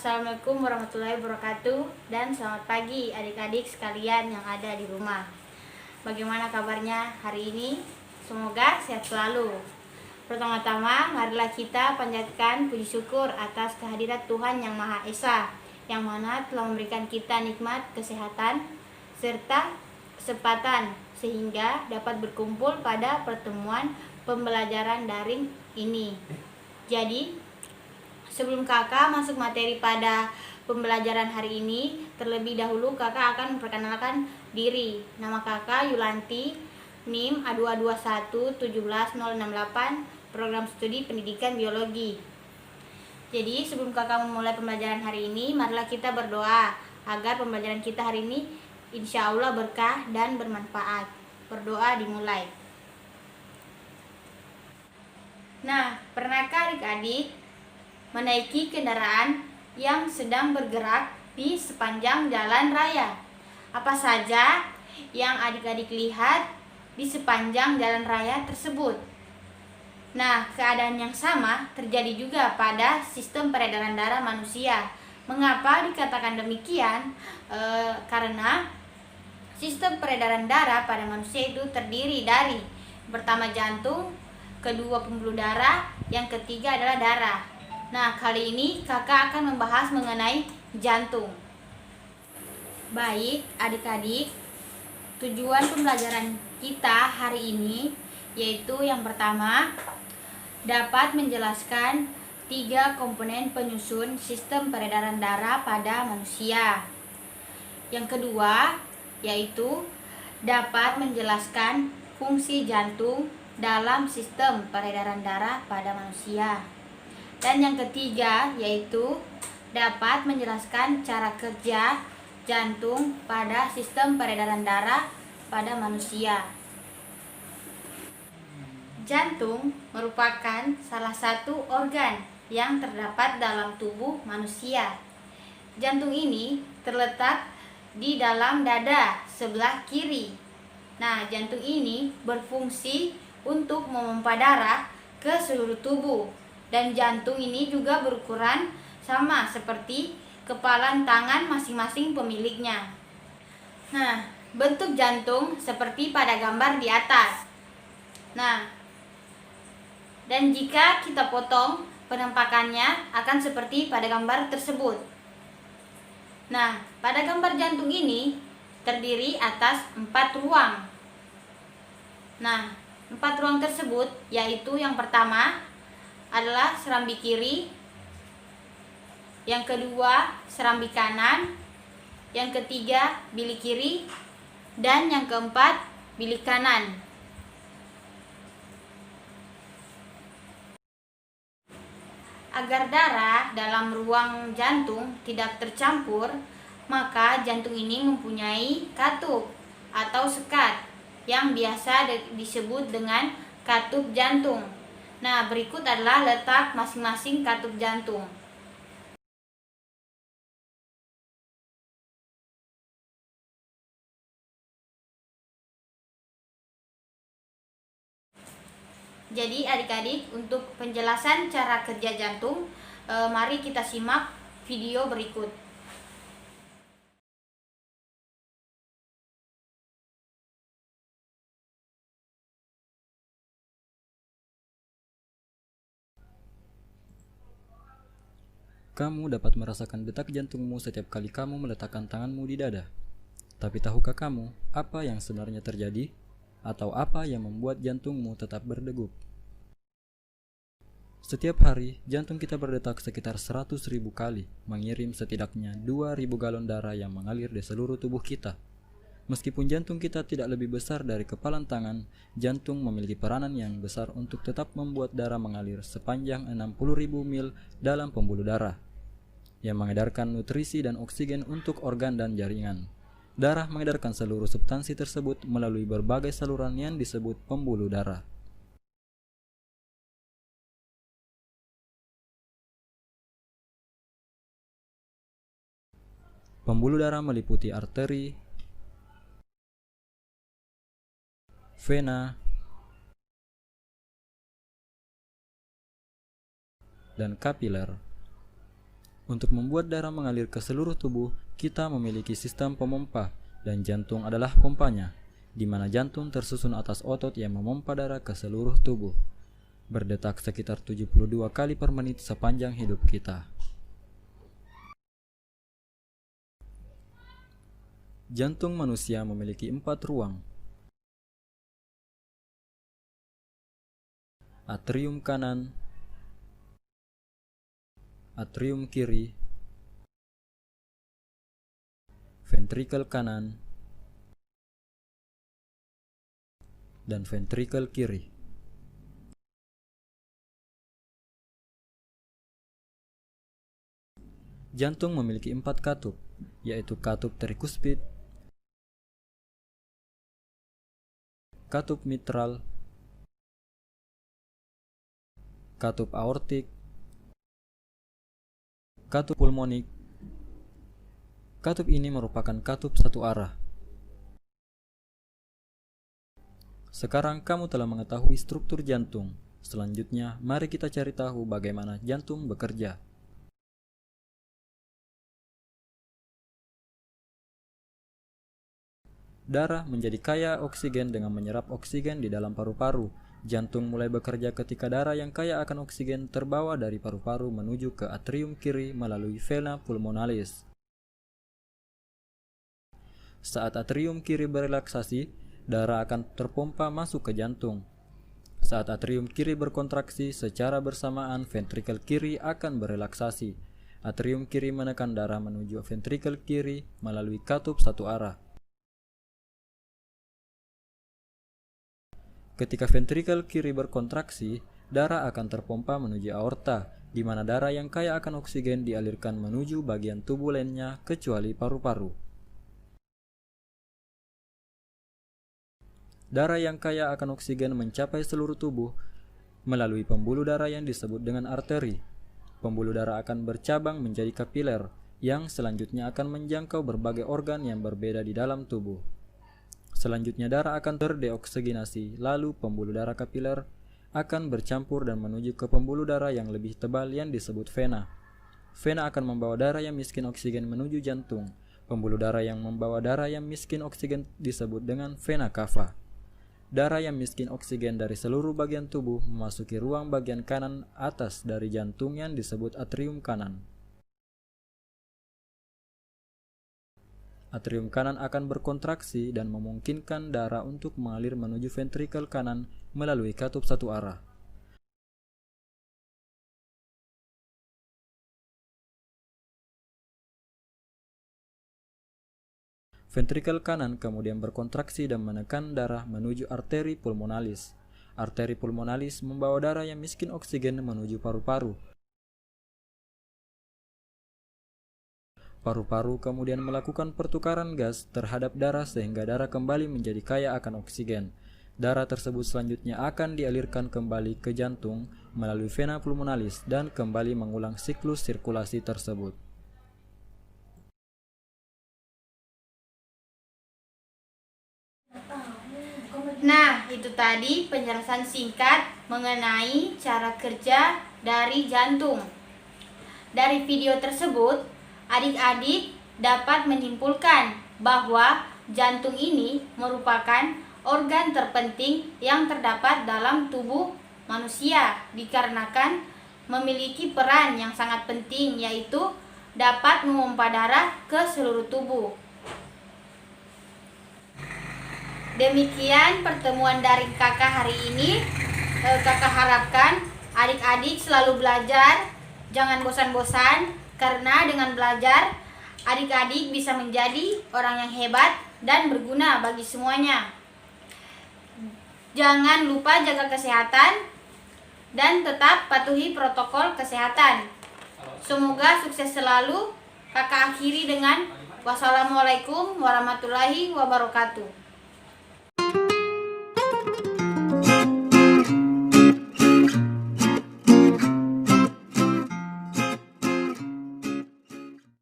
Assalamualaikum warahmatullahi wabarakatuh, dan selamat pagi adik-adik sekalian yang ada di rumah. Bagaimana kabarnya hari ini? Semoga sehat selalu. Pertama-tama, marilah kita panjatkan puji syukur atas kehadirat Tuhan Yang Maha Esa, yang mana telah memberikan kita nikmat kesehatan serta kesempatan sehingga dapat berkumpul pada pertemuan pembelajaran daring ini. Jadi, sebelum kakak masuk materi pada pembelajaran hari ini, terlebih dahulu kakak akan memperkenalkan diri. Nama kakak Yulanti, NIM A221-17068, Program Studi Pendidikan Biologi. Jadi sebelum kakak memulai pembelajaran hari ini, marilah kita berdoa agar pembelajaran kita hari ini insya Allah berkah dan bermanfaat. Berdoa dimulai. Nah, pernahkah adik-adik menaiki kendaraan yang sedang bergerak di sepanjang jalan raya? Apa saja yang adik-adik lihat di sepanjang jalan raya tersebut? Nah, keadaan yang sama terjadi juga pada sistem peredaran darah manusia. Mengapa dikatakan demikian? Karena sistem peredaran darah pada manusia itu terdiri dari pertama jantung, kedua pembuluh darah, yang ketiga adalah darah. Nah, kali ini kakak akan membahas mengenai jantung. Baik, adik-adik, tujuan pembelajaran kita hari ini yaitu yang pertama, dapat menjelaskan 3 komponen penyusun sistem peredaran darah pada manusia. Yang kedua, yaitu dapat menjelaskan fungsi jantung dalam sistem peredaran darah pada manusia. Dan yang ketiga, yaitu dapat menjelaskan cara kerja jantung pada sistem peredaran darah pada manusia. Jantung merupakan salah satu organ yang terdapat dalam tubuh manusia. Jantung ini terletak di dalam dada sebelah kiri. Nah, jantung ini berfungsi untuk memompa darah ke seluruh tubuh. Dan jantung ini juga berukuran sama seperti kepalan tangan masing-masing pemiliknya. Nah, bentuk jantung seperti pada gambar di atas. Nah, dan jika kita potong, penampakannya akan seperti pada gambar tersebut. Nah, pada gambar jantung ini terdiri atas 4 ruang. Nah, 4 ruang tersebut yaitu yang pertama adalah serambi kiri, yang kedua serambi kanan, yang ketiga bilik kiri, dan yang keempat bilik kanan. Agar darah dalam ruang jantung tidak tercampur, maka jantung ini mempunyai katup atau sekat yang biasa disebut dengan katup jantung. Nah, berikut adalah letak masing-masing katup jantung. Jadi adik-adik, untuk penjelasan cara kerja jantung, mari kita simak video berikut. Kamu dapat merasakan detak jantungmu setiap kali kamu meletakkan tanganmu di dada. Tapi tahukah kamu apa yang sebenarnya terjadi? Atau apa yang membuat jantungmu tetap berdegup? Setiap hari, jantung kita berdetak sekitar 100.000 kali, mengirim setidaknya 2.000 galon darah yang mengalir di seluruh tubuh kita. Meskipun jantung kita tidak lebih besar dari kepalan tangan, jantung memiliki peranan yang besar untuk tetap membuat darah mengalir sepanjang 60.000 mil dalam pembuluh darah, yang mengedarkan nutrisi dan oksigen untuk organ dan jaringan. Darah mengedarkan seluruh substansi tersebut melalui berbagai saluran yang disebut pembuluh darah. Pembuluh darah meliputi arteri, vena, dan kapiler. Untuk membuat darah mengalir ke seluruh tubuh, kita memiliki sistem pemompa, dan jantung adalah pompanya, di mana jantung tersusun atas otot yang memompa darah ke seluruh tubuh, berdetak sekitar 72 kali per menit sepanjang hidup kita. Jantung manusia memiliki 4 ruang. Atrium kanan, atrium kiri, ventrikel kanan, dan ventrikel kiri. Jantung memiliki 4 katup, yaitu katup trikuspid, katup mitral, katup aortik, katup pulmonik. Katup ini merupakan katup satu arah. Sekarang kamu telah mengetahui struktur jantung. Selanjutnya, mari kita cari tahu bagaimana jantung bekerja. Darah menjadi kaya oksigen dengan menyerap oksigen di dalam paru-paru. Jantung mulai bekerja ketika darah yang kaya akan oksigen terbawa dari paru-paru menuju ke atrium kiri melalui vena pulmonalis. Saat atrium kiri berelaksasi, darah akan terpompa masuk ke jantung. Saat atrium kiri berkontraksi, secara bersamaan ventrikel kiri akan berelaksasi. Atrium kiri menekan darah menuju ventrikel kiri melalui katup satu arah. Ketika ventrikel kiri berkontraksi, darah akan terpompa menuju aorta, di mana darah yang kaya akan oksigen dialirkan menuju bagian tubuh lainnya kecuali paru-paru. Darah yang kaya akan oksigen mencapai seluruh tubuh melalui pembuluh darah yang disebut dengan arteri. Pembuluh darah akan bercabang menjadi kapiler, yang selanjutnya akan menjangkau berbagai organ yang berbeda di dalam tubuh. Selanjutnya darah akan terdeoksigenasi, lalu pembuluh darah kapiler akan bercampur dan menuju ke pembuluh darah yang lebih tebal yang disebut vena. Vena akan membawa darah yang miskin oksigen menuju jantung. Pembuluh darah yang membawa darah yang miskin oksigen disebut dengan vena cava. Darah yang miskin oksigen dari seluruh bagian tubuh memasuki ruang bagian kanan atas dari jantung yang disebut atrium kanan. Atrium kanan akan berkontraksi dan memungkinkan darah untuk mengalir menuju ventrikel kanan melalui katup satu arah. Ventrikel kanan kemudian berkontraksi dan menekan darah menuju arteri pulmonalis. Arteri pulmonalis membawa darah yang miskin oksigen menuju paru-paru. Paru-paru kemudian melakukan pertukaran gas terhadap darah sehingga darah kembali menjadi kaya akan oksigen. Darah tersebut selanjutnya akan dialirkan kembali ke jantung melalui vena pulmonalis dan kembali mengulang siklus sirkulasi tersebut. Nah, itu tadi penjelasan singkat mengenai cara kerja dari jantung. Dari video tersebut, adik-adik dapat menyimpulkan bahwa jantung ini merupakan organ terpenting yang terdapat dalam tubuh manusia dikarenakan memiliki peran yang sangat penting, yaitu dapat memompa darah ke seluruh tubuh. Demikian pertemuan dari kakak hari ini. Kakak harapkan adik-adik selalu belajar, jangan bosan-bosan, karena dengan belajar adik-adik bisa menjadi orang yang hebat dan berguna bagi semuanya. Jangan lupa jaga kesehatan dan tetap patuhi protokol kesehatan. Semoga sukses selalu. Kakak akhiri dengan wassalamualaikum warahmatullahi wabarakatuh.